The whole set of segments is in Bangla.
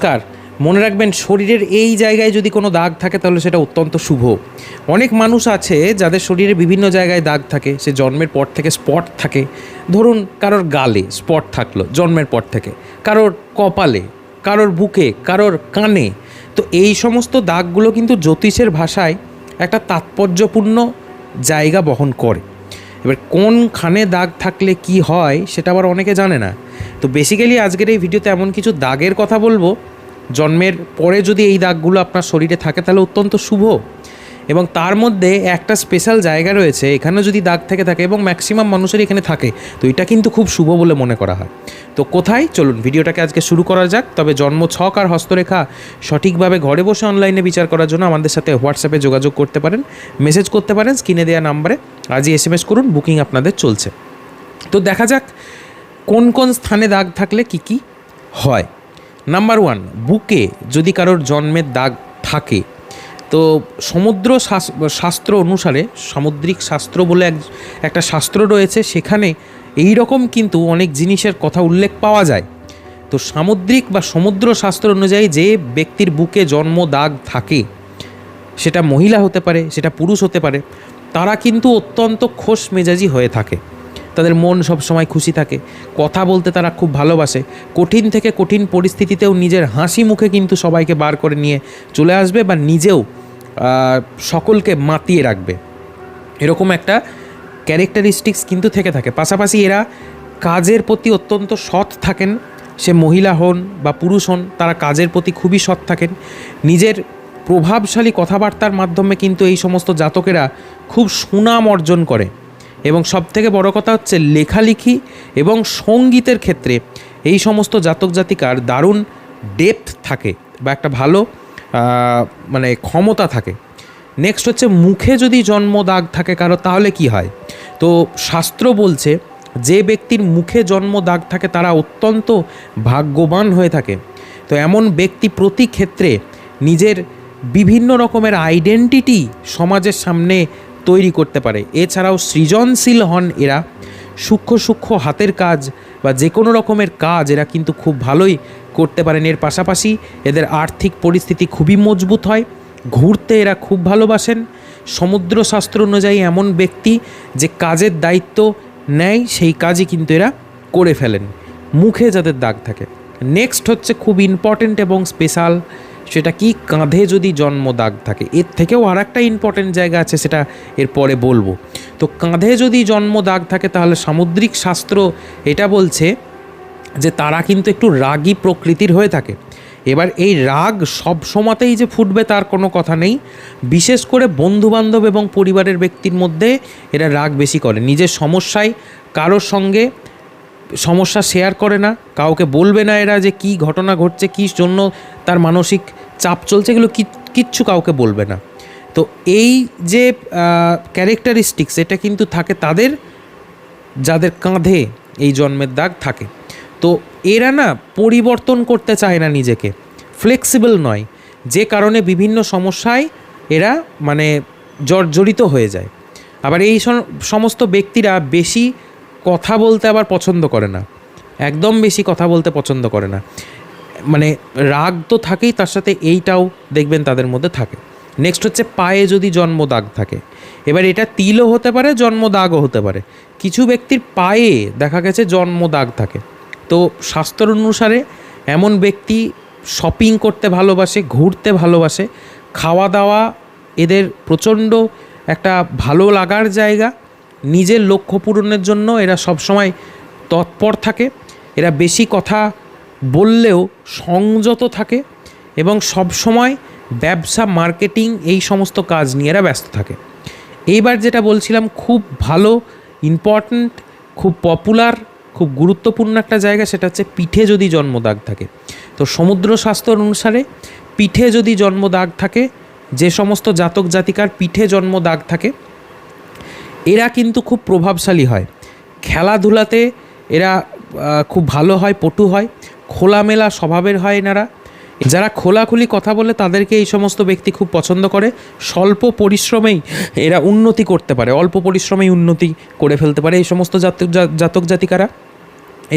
নমস্কার। মনে রাখবেন, শরীরের এই জায়গায় যদি কোনো দাগ থাকে তাহলে সেটা অত্যন্ত শুভ। অনেক মানুষ আছে যাদের শরীরে বিভিন্ন জায়গায় দাগ থাকে, সে জন্মের পর থেকে স্পট থাকে। ধরুন কারোর গালে স্পট থাকলো জন্মের পর থেকে, কারোর কপালে, কারোর বুকে, কারোর কানে। তো এই সমস্ত দাগগুলো কিন্তু জ্যোতিষের ভাষায় একটা তাৎপর্যপূর্ণ জায়গা বহন করে। এবার কোনখানে দাগ থাকলে কি হয় সেটা আবার অনেকে জানে না। তো বেসিক্যালি আজকের এই ভিডিওতে এমন কিছু দাগের কথা বলবো, জন্মের পরে যদি এই দাগগুলো আপনার শরীরে থাকে তাহলে অত্যন্ত শুভ। এবং তার মধ্যে একটা স্পেশাল জায়গা রয়েছে, এখানে যদি দাগ থেকে থাকে এবং ম্যাক্সিমাম মানুষের এখানে থাকে, তো এটা কিন্তু খুব শুভ বলে মনে করা হয়। তো কোথায়, চলুন ভিডিওটাকে আজকে শুরু করা যাক। তবে জন্ম ছক আর হস্তরেখা সঠিকভাবে ঘরে বসে অনলাইনে বিচার করার জন্য আমাদের সাথে হোয়াটসঅ্যাপে যোগাযোগ করতে পারেন, মেসেজ করতে পারেন স্ক্রিনে দেওয়া নাম্বারে। আজই SMS করুন, বুকিং আপনাদের চলছে। তো দেখা যাক কোন কোন স্থানে দাগ থাকলে কি কি হয়। নাম্বার 1, বুকে যদি কারোর জন্মের দাগ থাকে, তো সমুদ্র শাস্ত্র অনুসারে, সামুদ্রিক শাস্ত্র বলে একটা শাস্ত্র রয়েছে, সেখানে এই রকম কিন্তু অনেক জিনিসের কথা উল্লেখ পাওয়া যায়। তো সামুদ্রিক বা সমুদ্র শাস্ত্র অনুযায়ী যে ব্যক্তির বুকে জন্ম দাগ থাকে, সেটা মহিলা হতে পারে, সেটা পুরুষ হতে পারে, তারা কিন্তু অত্যন্ত খোশ মেজাজি হয়ে থাকে। তাদের মন সবসময় খুশি থাকে, কথা বলতে তারা খুব ভালোবাসে, কঠিন থেকে কঠিন পরিস্থিতিতেও নিজের হাসি মুখে কিন্তু সবাইকে বার করে নিয়ে চলে আসবে বা নিজেও সকলকে মাতিয়ে রাখবে। এরকম একটা ক্যারেক্টারিস্টিক্স কিন্তু থেকে থাকে। পাশাপাশি এরা কাজের প্রতি অত্যন্ত সৎ থাকেন, সে মহিলা হন বা পুরুষ হন, তারা কাজের প্রতি খুবই সৎ থাকেন। নিজের প্রভাবশালী কথাবার্তার মাধ্যমে কিন্তু এই সমস্ত জাতকেরা খুব সুনাম অর্জন করে। এবং সবথেকে বড় কথা হচ্ছে, লেখালেখি এবং সঙ্গীতের ক্ষেত্রে এই সমস্ত জাতক জাতিকার দারুণ ডেপথ থাকে বা একটা ভালো ক্ষমতা থাকে। নেক্সট হচ্ছে, মুখে যদি জন্ম দাগ থাকে কারো, তাহলে কি হয়? তো শাস্ত্র বলছে, যে ব্যক্তির মুখে জন্ম দাগ থাকে তারা অত্যন্ত ভাগ্যবান হয়ে থাকে। তো এমন ব্যক্তি প্রতি ক্ষেত্রে নিজের বিভিন্ন রকমের আইডেন্টিটি সমাজের সামনে তৈরি করতে পারে। এছাড়াও সৃজনশীল হন এরা। সূক্ষ্ম সূক্ষ্ম হাতের কাজ বা যে কোনো রকমের কাজ এরা কিন্তু খুব ভালোই করতে পারেন। এর পাশাপাশি এদের আর্থিক পরিস্থিতি খুবই মজবুত হয়। ঘুরতে এরা খুব ভালোবাসেন। সমুদ্র শাস্ত্র অনুযায়ী এমন ব্যক্তি যে কাজের দায়িত্ব নেয়, সেই কাজই কিন্তু এরা করে ফেলেন, মুখে যাদের দাগ থাকে। নেক্সট হচ্ছে খুব ইম্পর্ট্যান্ট এবং স্পেশাল, সেটা কি, কাঁধে যদি জন্ম দাগ থাকে। এর থেকেও আর একটা ইম্পর্ট্যান্ট জায়গা আছে, সেটা এরপরে বলবো। তো কাঁধে যদি জন্ম দাগ থাকে তাহলে সামুদ্রিক শাস্ত্র এটা বলছে যে তারা কিন্তু একটু রাগী প্রকৃতির হয়ে থাকে। এবার এই রাগ সব সময়তেই যে ফুটবে তার কোনো কথা নেই। বিশেষ করে বন্ধুবান্ধব এবং পরিবারের ব্যক্তির মধ্যে এরা রাগ বেশি করে। নিজের সমস্যায় কারোর সঙ্গে সমস্যা শেয়ার করে না, কাউকে বলবে না এরা যে কী ঘটনা ঘটছে, কী জন্য তার মানসিক চাপ চলছে, এগুলো কিচ্ছু কাউকে বলবে না। তো এই যে ক্যারেক্টারিস্টিক্স, এটা কিন্তু থাকে তাদের যাদের কাঁধে এই জন্মের দাগ থাকে। তো এরা না পরিবর্তন করতে চায় না নিজেকে, ফ্লেক্সিবল নয়, যে কারণে বিভিন্ন সমস্যায় এরা জর্জরিত হয়ে যায়। আবার এই সমস্ত ব্যক্তিরা বেশি কথা বলতে আবার পছন্দ করে না, একদম বেশি কথা বলতে পছন্দ করে না। রাগ তো থাকেই, তার সাথে এইটাও দেখবেন তাদের মধ্যে থাকে। নেক্সট হচ্ছে, পায়ে যদি জন্ম দাগ থাকে। এবার এটা তিলও হতে পারে, জন্ম দাগও হতে পারে। কিছু ব্যক্তির পায়ে দেখা গেছে জন্ম দাগ থাকে। তো শাস্ত্র অনুসারে এমন ব্যক্তি শপিং করতে ভালোবাসে, ঘুরতে ভালোবাসে, খাওয়া দাওয়া এদের প্রচণ্ড একটা ভালো লাগার জায়গা। নিজের লক্ষ্য পূরণের জন্য এরা সবসময় তৎপর থাকে। এরা বেশি কথা বললেও সংযত থাকে এবং সবসময় ব্যবসা, মার্কেটিং, এই সমস্ত কাজ নিয়ে এরা ব্যস্ত থাকে। এইবার যেটা বলছিলাম, খুব ভালো, ইম্পর্ট্যান্ট, খুব পপুলার, খুব গুরুত্বপূর্ণ একটা জায়গা, সেটা হচ্ছে পিঠে যদি জন্ম দাগ থাকে। তো সমুদ্র শাস্ত্র অনুসারে পিঠে যদি জন্ম দাগ থাকে, যে সমস্ত জাতক জাতিকার পিঠে জন্ম দাগ থাকে, এরা কিন্তু খুব প্রভাবশালী হয়। খেলাধুলাতে এরা খুব ভালো হয়, পটু হয়, খোলামেলা স্বভাবের হয় এনারা। যারা খোলাখুলি কথা বলে তাদেরকে এই সমস্ত ব্যক্তি খুব পছন্দ করে। স্বল্প পরিশ্রমেই এরা উন্নতি করতে পারে, অল্প পরিশ্রমেই উন্নতি করে ফেলতে পারে এই সমস্ত জাতক জাতিকারা।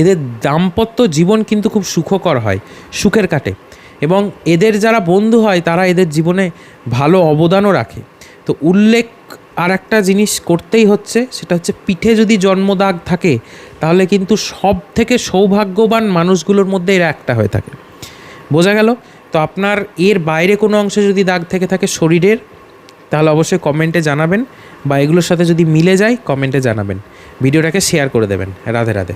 এদের দাম্পত্য জীবন কিন্তু খুব সুখকর হয়, সুখের কাটে। এবং এদের যারা বন্ধু হয় তারা এদের জীবনে ভালো অবদানও রাখে। তো উল্লেখ আর একটা জিনিস করতেই হচ্ছে, সেটা হচ্ছে পিঠে যদি জন্মদাগ থাকে তাহলে কিন্তু সব থেকে সৌভাগ্যবান মানুষগুলোর মধ্যে এরা একটা হয়ে থাকে। বোঝা গেল? তো আপনার এর বাইরে কোনো অংশে যদি দাগ থেকে থাকে শরীরের, তাহলে অবশ্যই কমেন্টে জানাবেন, বা এগুলোর সাথে যদি মিলে যায় কমেন্টে জানাবেন। ভিডিওটাকে শেয়ার করে দেবেন। রাধে রাধে।